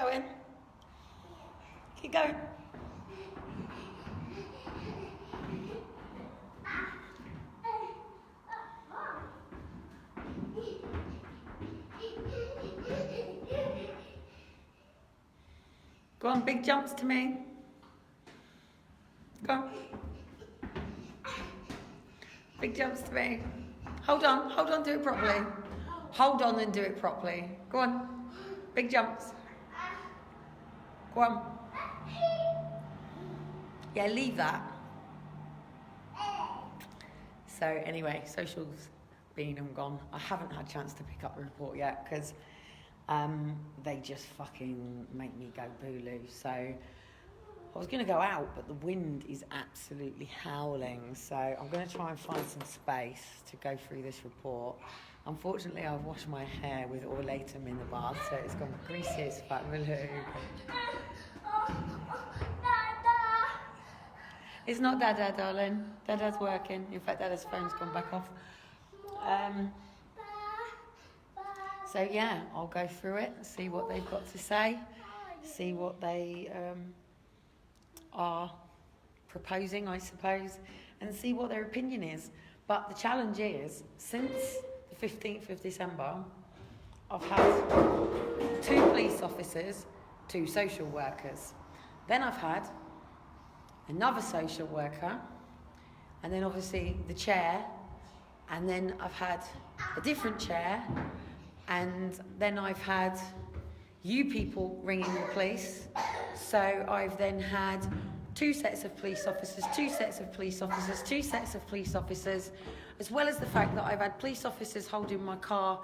going. Keep going. Go on, big jumps to me. Go on. Big jumps to me. Hold on, do it properly. Hold on and do it properly. Go on. Big jumps. Go on. Yeah, leave that. So anyway, social's been and gone. I haven't had a chance to pick up the report yet because they just fucking make me go booloo. So I was going to go out, but the wind is absolutely howling. So I'm going to try and find some space to go through this report. Unfortunately, I've washed my hair with Orlatum in the bath, so it's gone greasy as fuck. It's not Dada, darling. Dada's working. In fact, Dada's phone's gone back off. So yeah, I'll go through it, see what they've got to say, see what they are proposing, I suppose, and see what their opinion is. But the challenge is, since the 15th of December, I've had 2 police officers, 2 social workers. Then I've had another social worker, and then obviously the chair, and then I've had a different chair, and then I've had you people ringing the police. So I've then had 2 sets of police officers, 2 sets of police officers, 2 sets of police officers, as well as the fact that I've had police officers holding my car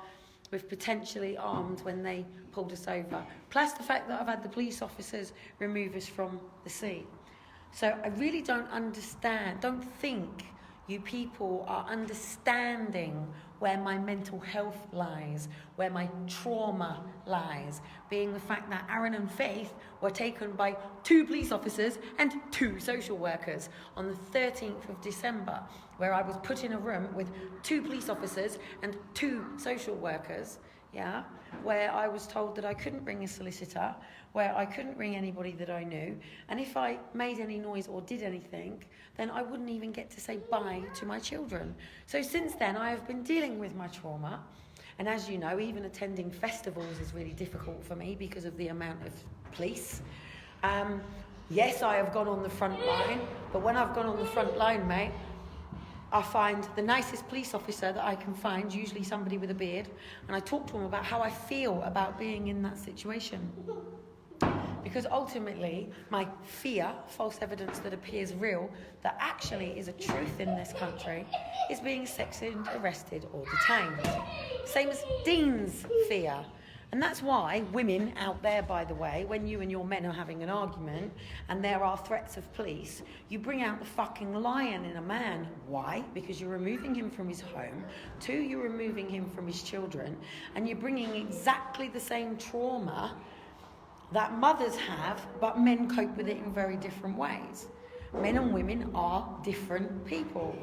with potentially armed when they pulled us over, plus the fact that I've had the police officers remove us from the seat. So I really don't think you people are understanding where my mental health lies, where my trauma lies, being the fact that Aaron and Faith were taken by 2 police officers and 2 social workers on the 13th of December, where I was put in a room with 2 police officers and 2 social workers, yeah, where I was told that I couldn't ring a solicitor, where I couldn't ring anybody that I knew, and if I made any noise or did anything, then I wouldn't even get to say bye to my children. So since then, I have been dealing with my trauma, and as you know, even attending festivals is really difficult for me because of the amount of police. Yes, I have gone on the front line, but when I've gone on the front line, mate, I find the nicest police officer that I can find, usually somebody with a beard, and I talk to him about how I feel about being in that situation. Because ultimately, my fear, false evidence that appears real, that actually is a truth in this country, is being sectioned, arrested or detained. Same as Dean's fear. And that's why women out there, by the way, when you and your men are having an argument and there are threats of police, you bring out the fucking lion in a man. Why? Because you're removing him from his home. 2, you're removing him from his children. And you're bringing exactly the same trauma that mothers have, but men cope with it in very different ways. Men and women are different people.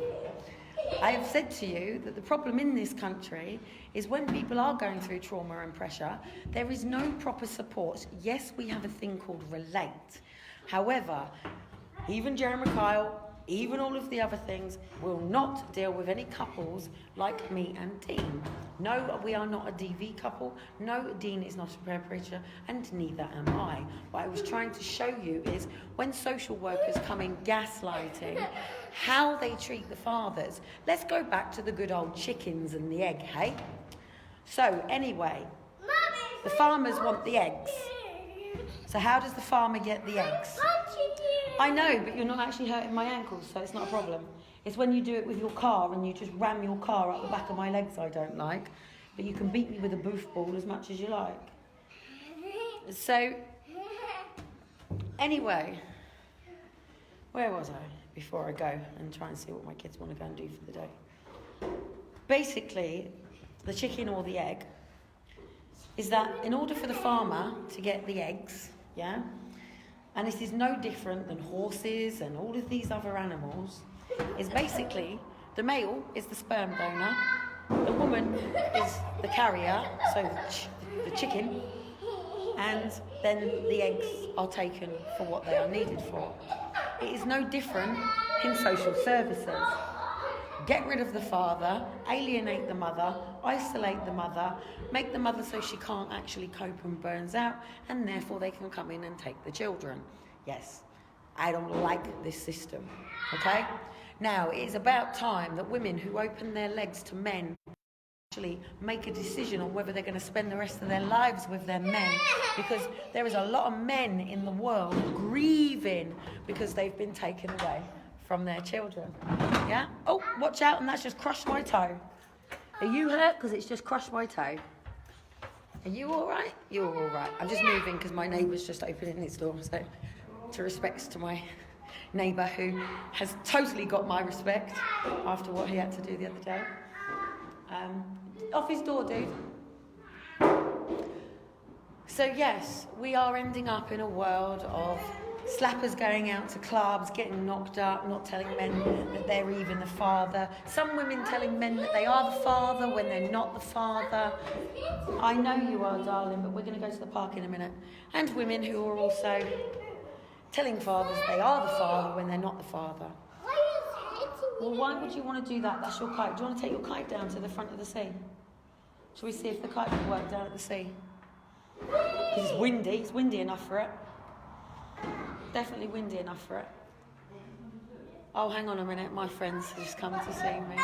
I have said to you that the problem in this country is when people are going through trauma and pressure, there is no proper support. Yes, we have a thing called Relate. However, even Jeremy Kyle, even all of the other things, will not deal with any couples like me and Dean. No, we are not a DV couple. No, Dean is not a perpetrator, and neither am I. What I was trying to show you is when social workers come in gaslighting, how they treat the fathers. Let's go back to the good old chickens and the egg, hey? So, anyway, the farmers want the eggs. So how does the farmer get the eggs? I know, but you're not actually hurting my ankles, so it's not a problem. It's when you do it with your car and you just ram your car up the back of my legs I don't like. But you can beat me with a booth ball as much as you like. So, anyway, where was I before I go and try and see what my kids want to go and do for the day? Basically, the chicken or the egg is that in order for the farmer to get the eggs, yeah, and this is no different than horses and all of these other animals, is basically the male is the sperm donor, the woman is the carrier, so the chicken, and then the eggs are taken for what they are needed for. It is no different in social services. Get rid of the father, alienate the mother, isolate the mother, make the mother so she can't actually cope and burns out, and therefore they can come in and take the children. Yes, I don't like this system, okay? Now, it is about time that women who open their legs to men actually make a decision on whether they're going to spend the rest of their lives with their men, because there is a lot of men in the world grieving because they've been taken away from their children. Yeah? Oh, watch out, and that's just crushed my toe. Are you hurt? Because it's just crushed my toe. Are you all right? You're all right. I'm just moving because my neighbour's just opening his door, so to respects to my neighbour who has totally got my respect after what he had to do the other day. Off his door, dude. So yes, we are ending up in a world of slappers going out to clubs, getting knocked up, not telling men that they're even the father. Some women telling men that they are the father when they're not the father. I know you are, darling, but we're going to go to the park in a minute. And women who are also telling fathers they are the father when they're not the father. Well, why would you want to do that? That's your kite. Do you want to take your kite down to the front of the sea? Shall we see if the kite will work down at the sea? Because it's windy. It's windy enough for it. Definitely windy enough for it. Oh, hang on a minute. My friends have just come to see me.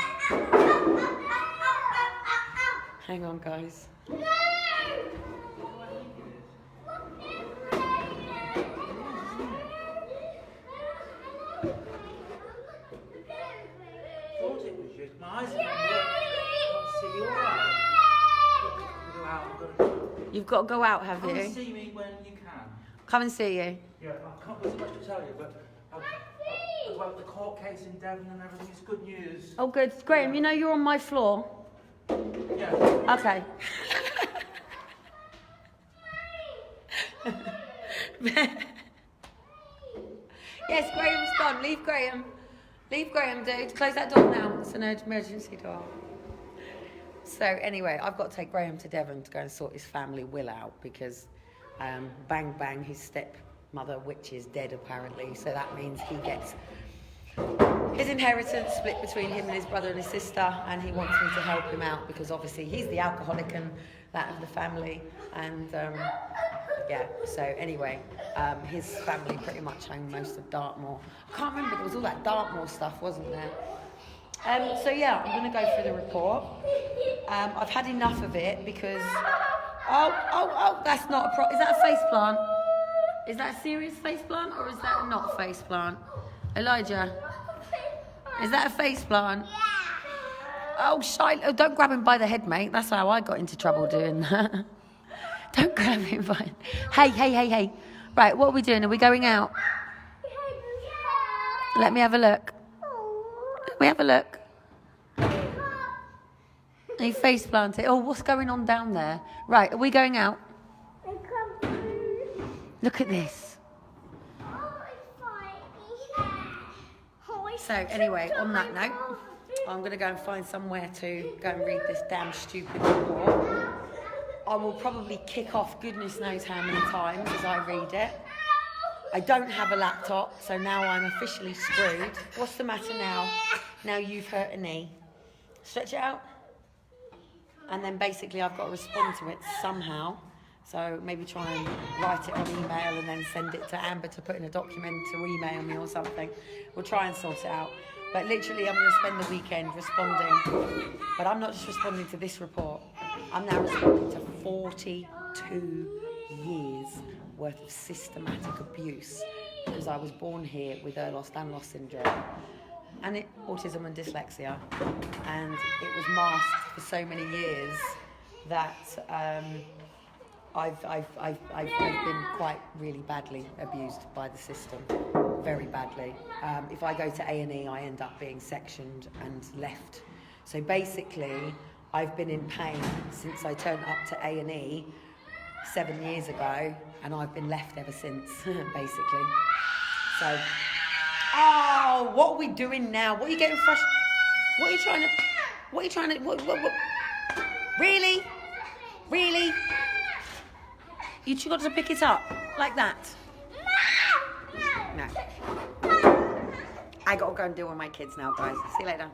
Hang on, guys. You've got to go out, have you? Come and see me when you can. Come and see you. Yeah, I can't there's much to tell you, but about the court case in Devon and everything, it's good news. Oh, good. Graham, you know you're on my floor. Yeah. Okay. Yes, Graham's gone. Leave Graham. Leave Graham, dude. Close that door now. It's an emergency door. So anyway, I've got to take Graham to Devon to go and sort his family will out because bang bang, his stepmother witch is dead apparently. So that means he gets his inheritance split between him and his brother and his sister, and he wants me to help him out because obviously he's the alcoholic and that of the family. And yeah, so anyway, his family pretty much own most of Dartmoor. I can't remember, there was all that Dartmoor stuff, wasn't there? So yeah, I'm going to go through the report. I've had enough of it because... Oh, that's not a is that a face plant? Is that a serious face plant or is that not a face plant? Elijah, is that a face plant? Oh, Shiloh, don't grab him by the head, mate. That's how I got into trouble doing that. Don't grab him by... Hey. Right, what are we doing? Are we going out? Let me have a look. Let me have a look. He face planted. Oh, what's going on down there? Right, are we going out? Look at this. So anyway, on that note, I'm going to go and find somewhere to go and read this damn stupid report. I will probably kick off goodness knows how many times as I read it. I don't have a laptop, so now I'm officially screwed. What's the matter now? Now you've hurt a knee. Stretch it out. And then basically I've got to respond to it somehow. So maybe try and write it on email and then send it to Amber to put in a document to email me or something. We'll try and sort it out. But literally I'm going to spend the weekend responding. But I'm not just responding to this report. I'm now responding to 42 years worth of systematic abuse because I was born here with Ehlers-Danlos syndrome and autism and dyslexia, and it was masked for so many years that I've been quite really badly abused by the system, very badly. If I go to A&E, I end up being sectioned and left. So basically, I've been in pain since I turned up to A&E 7 years ago, and I've been left ever since, basically. So, oh, what are we doing now? What are you getting frustrated? What are you trying to, what? Really? You two got to pick it up like that. No. I gotta go and deal with my kids now, guys. See you later.